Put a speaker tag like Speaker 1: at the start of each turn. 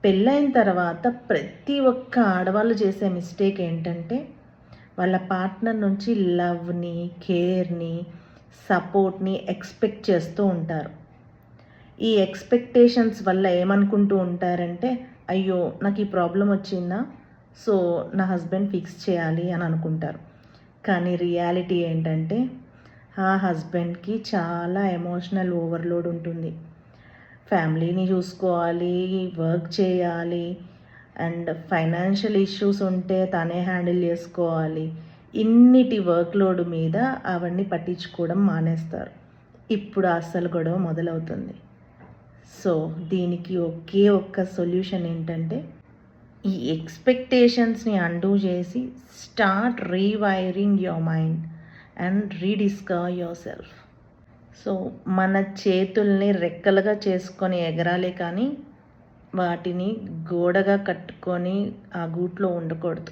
Speaker 1: పెళ్ళైన తర్వాత ప్రతి ఒక్క ఆడవాళ్ళు చేసే మిస్టేక్ ఏంటంటే వాళ్ళ పార్ట్నర్ నుంచి లవ్ని, కేర్ని, సపోర్ట్ని ఎక్స్పెక్ట్ చేస్తూ ఉంటారు. ఈ ఎక్స్పెక్టేషన్స్ వల్ల ఏమనుకుంటూ ఉంటారంటే, అయ్యో నాకు ఈ ప్రాబ్లం వచ్చిందా, సో నా హస్బెండ్ ఫిక్స్ చేయాలి అని అనుకుంటారు. కానీ రియాలిటీ ఏంటంటే ఆ హస్బెండ్కి చాలా ఎమోషనల్ ఓవర్లోడ్ ఉంటుంది. ఫ్యామిలీని చూసుకోవాలి, వర్క్ చేయాలి, అండ్ ఫైనాన్షియల్ ఇష్యూస్ ఉంటే తనే హ్యాండిల్ చేసుకోవాలి. ఇన్నిటి వర్క్లోడ్ మీద అవన్నీ పట్టించుకోవడం మానేస్తారు. ఇప్పుడు అస్సలు గొడవ మొదలవుతుంది. సో దీనికి ఒకే ఒక్క సొల్యూషన్ ఏంటంటే, ఈ ఎక్స్పెక్టేషన్స్ని అండూ చేసి start rewiring your mind and rediscover your self. So మన చేతుల్ని రెక్కలుగా చేసుకొని ఎగరాలి, కానీ వాటిని గోడగా కట్టుకొని ఆ గూట్లో ఉండకూడదు.